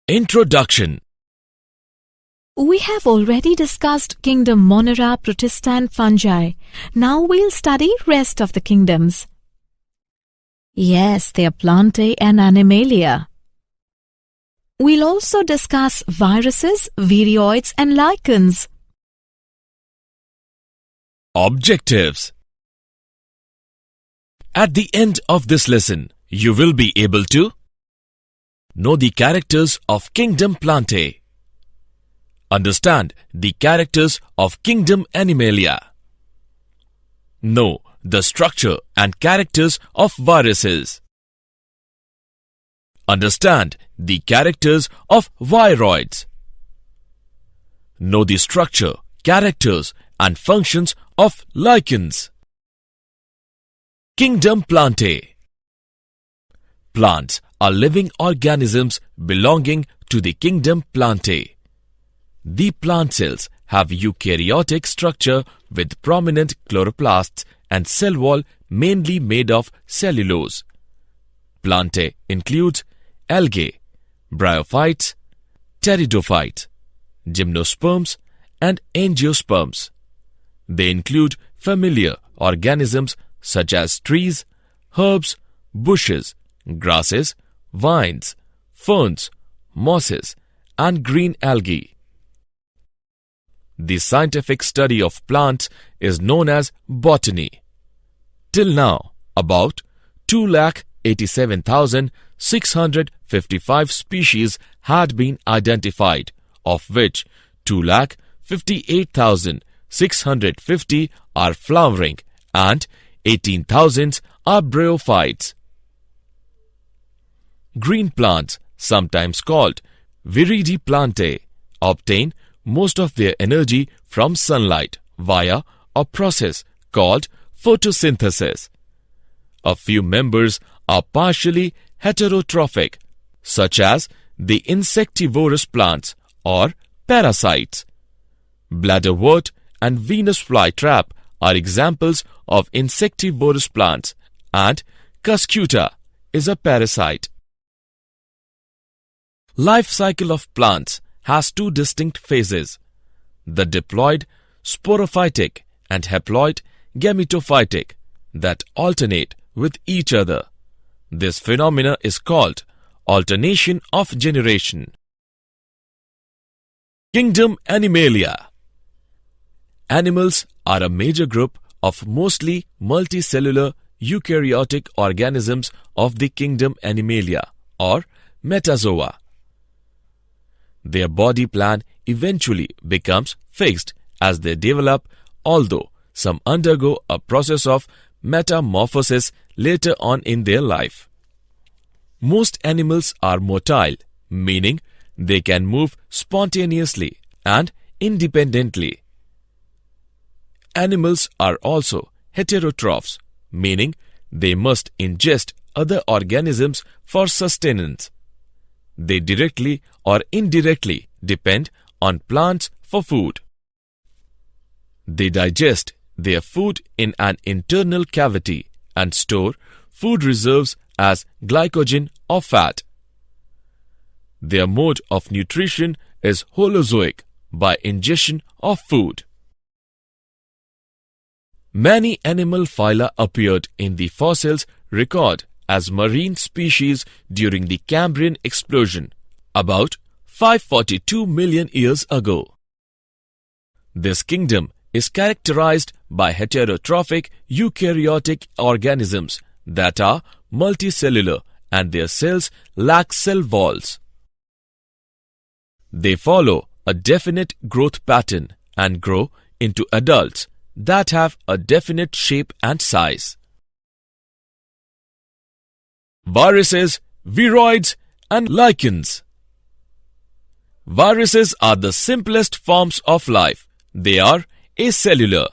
Introduction. We have already discussed kingdom Monera, Protista and fungi. Now we'll study rest of the kingdoms. Yes, they are Plantae and Animalia. We'll also discuss viruses, viroids and lichens. Objectives. At the end of this lesson, you will be able to know the characters of kingdom Plantae, understand the characters of kingdom Animalia, know the structure and characters of viruses, understand the characters of viroids, know the structure, characters and functions of lichens. Kingdom Plantae. Plants are living organisms belonging to the kingdom Plantae. The plant cells have eukaryotic structure with prominent chloroplasts and cell wall mainly made of cellulose. Plantae includes algae, bryophytes, pteridophytes, gymnosperms and angiosperms. They include familiar organisms such as trees, herbs, bushes, grasses, vines, ferns, mosses, and green algae. The scientific study of plants is known as botany. Till now, about 287,655 species had been identified, of which 258,650 are flowering and 18,000 are bryophytes. Green plants, sometimes called viridiplantae, obtain most of their energy from sunlight via a process called photosynthesis. A few members are partially heterotrophic, such as the insectivorous plants or parasites. Bladderwort and Venus flytrap are examples of insectivorous plants, and Cuscuta is a parasite. Life cycle of plants has two distinct phases: the diploid sporophytic and haploid gametophytic that alternate with each other. This phenomena is called alternation of generation. Kingdom Animalia. Animals are a major group of mostly multicellular eukaryotic organisms of the kingdom Animalia or metazoa. Their body plan eventually becomes fixed as they develop, although some undergo a process of metamorphosis later on in their life. Most animals are motile, meaning they can move spontaneously and independently. Animals are also heterotrophs, meaning they must ingest other organisms for sustenance. They directly or indirectly depend on plants for food. They digest their food in an internal cavity and store food reserves as glycogen or fat. Their mode of nutrition is holozoic by ingestion of food. Many animal phyla appeared in the fossils record as marine species during the Cambrian explosion about 542 million years ago. This kingdom is characterized by heterotrophic eukaryotic organisms that are multicellular and their cells lack cell walls. They follow a definite growth pattern and grow into adults that have a definite shape and size. Viruses, viroids and lichens. Viruses are the simplest forms of life. They are acellular.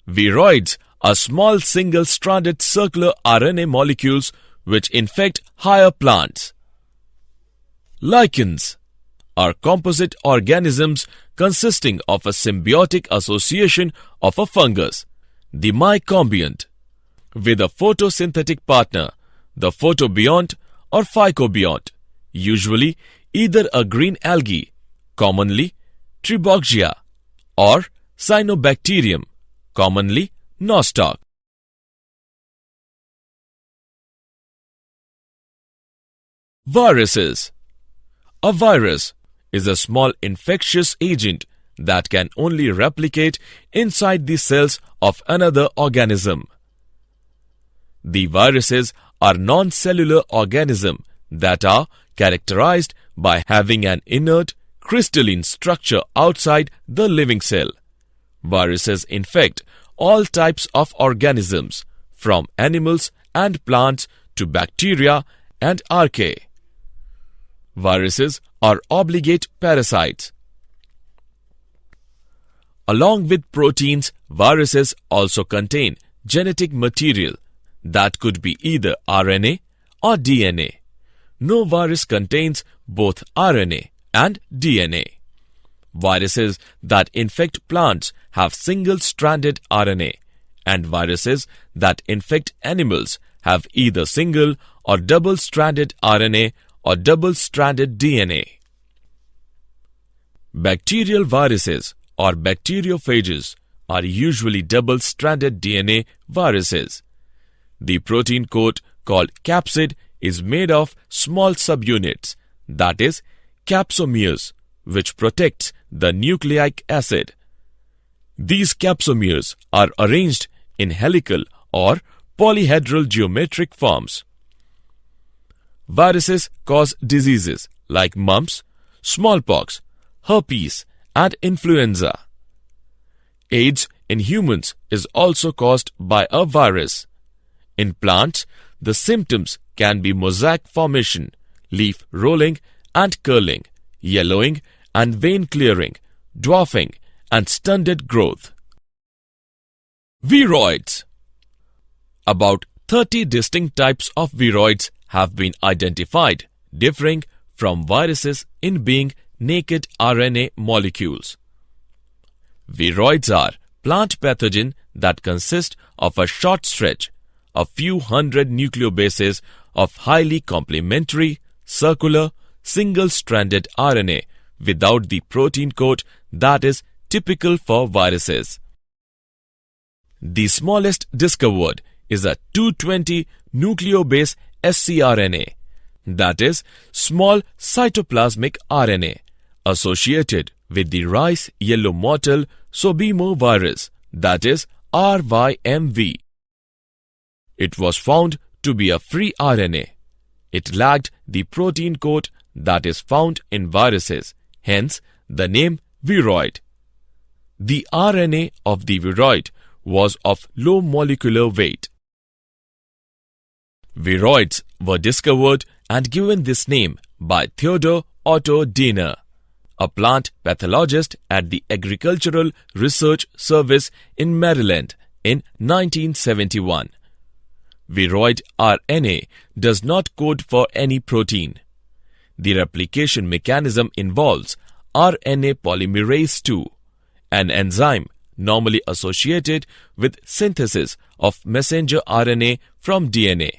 Viroids are small single-stranded circular RNA molecules which infect higher plants. Lichens are composite organisms consisting of a symbiotic association of a fungus, the mycombionт, with a photosynthetic partner, the photobionт or phycobionт, usually either a green algae, commonly Triboxia, or Cyanobacterium, commonly nostoc. Viruses. A virus is a small infectious agent that can only replicate inside the cells of another organism. The viruses are non-cellular organisms that are characterized by having an inert, crystalline structure outside the living cell. Viruses infect all types of organisms, from animals and plants to bacteria and archaea. Viruses are obligate parasites. Along with proteins, viruses also contain genetic material that could be either RNA or DNA. No virus contains both RNA and DNA. Viruses that infect plants have single-stranded RNA, and viruses that infect animals have either single or double-stranded RNA or double-stranded DNA. Bacterial viruses or bacteriophages are usually double-stranded DNA viruses. The protein coat called capsid is made of small subunits, that is, capsomeres, which protects the nucleic acid. These capsomeres are arranged in helical or polyhedral geometric forms. Viruses cause diseases like mumps, smallpox, herpes, and influenza. AIDS in humans is also caused by a virus. In plants, the symptoms can be mosaic formation, leaf rolling and curling, yellowing and vein clearing, dwarfing, and stunted growth. Viroids. About 30 distinct types of viroids have been identified, differing from viruses in being naked RNA molecules. Viroids are plant pathogens that consist of a short stretch, a few hundred nucleobases of highly complementary, circular, single-stranded RNA without the protein coat that is typical for viruses. The smallest discovered is a 220 nucleobase scRNA, that is, small cytoplasmic RNA, associated with the rice yellow mottle sorbemovirus, that is, RYMV. It was found to be a free RNA. It lacked the protein coat that is found in viruses, hence the name viroid. The RNA of the viroid was of low molecular weight. Viroids were discovered and given this name by Theodor Otto Diener, a plant pathologist at the Agricultural Research Service in Maryland in 1971. Viroid RNA does not code for any protein. The replication mechanism involves RNA polymerase II, an enzyme normally associated with synthesis of messenger RNA from DNA,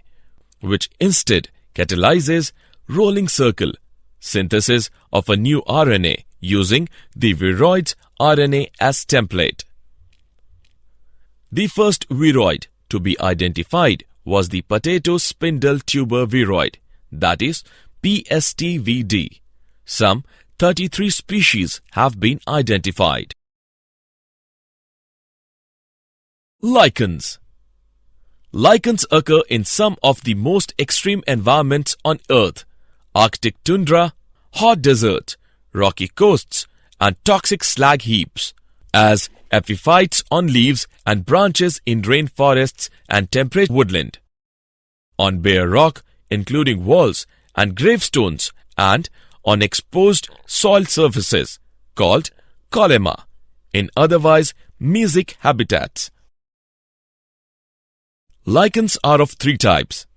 which instead catalyzes rolling circle synthesis of a new RNA using the viroid's RNA as template. The first viroid to be identified was the potato spindle tuber viroid, that is PSTVD. Some 33 species have been identified. Lichens. Lichens occur in some of the most extreme environments on Earth: Arctic tundra, hot desert, rocky coasts, and toxic slag heaps, as epiphytes on leaves and branches in rainforests and temperate woodland, on bare rock, including walls and gravestones, and on exposed soil surfaces, called colema, in otherwise mesic habitats. Lichens are of three types: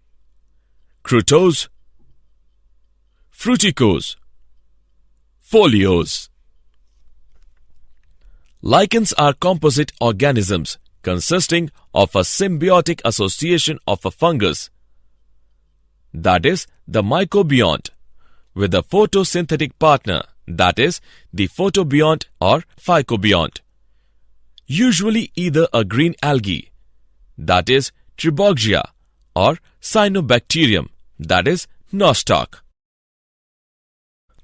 crotose, fruticose, foliose. Lichens are composite organisms consisting of a symbiotic association of a fungus, that is, the mycobiont, with a photosynthetic partner, that is, the photobiont or phycobiont. Usually either a green algae, that is, Triboggia, or cyanobacterium, that is, nostoc.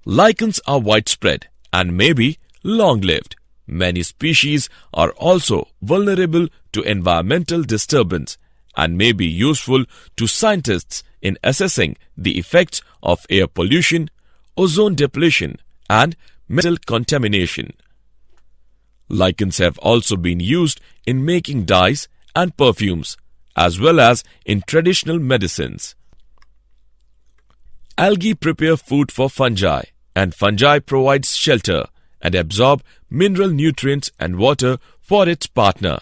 Lichens are widespread and may be long-lived. Many species are also vulnerable to environmental disturbance and may be useful to scientists in assessing the effects of air pollution, ozone depletion, and metal contamination. Lichens have also been used in making dyes and perfumes, as well as in traditional medicines. Algae prepare food for fungi, and fungi provides shelter and absorb mineral nutrients and water for its partner.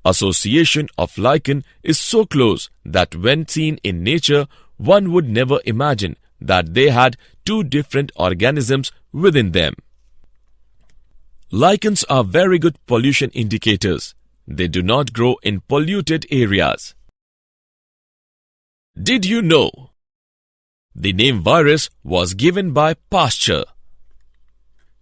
Association of lichen is so close that when seen in nature, one would never imagine that they had two different organisms within them. Lichens are very good pollution indicators. They do not grow in polluted areas. Did you know? The name virus was given by Pasteur.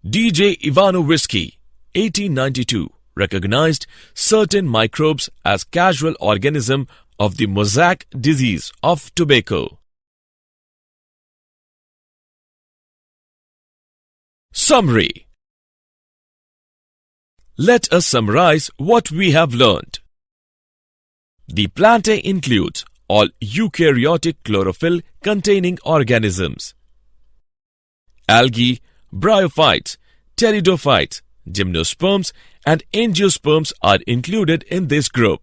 D.J. Ivanovisky, 1892, recognized certain microbes as casual organism of the mosaic disease of tobacco. Summary. Let us summarize what we have learned. The plantae includes all eukaryotic chlorophyll-containing organisms. Algae, bryophytes, pteridophytes, gymnosperms, and angiosperms are included in this group.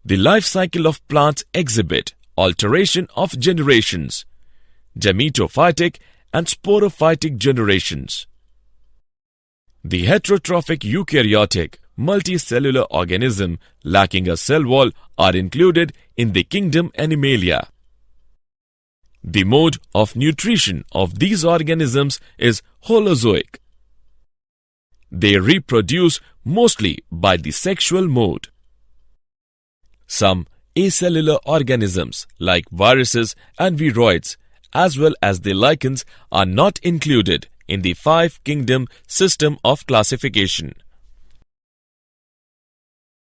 The life cycle of plants exhibit alteration of generations, gametophytic and sporophytic generations. The heterotrophic eukaryotic multicellular organism lacking a cell wall are included in the kingdom Animalia. The mode of nutrition of these organisms is holozoic. They reproduce mostly by the sexual mode. Some acellular organisms like viruses and viroids as well as the lichens are not included in the five-kingdom system of classification.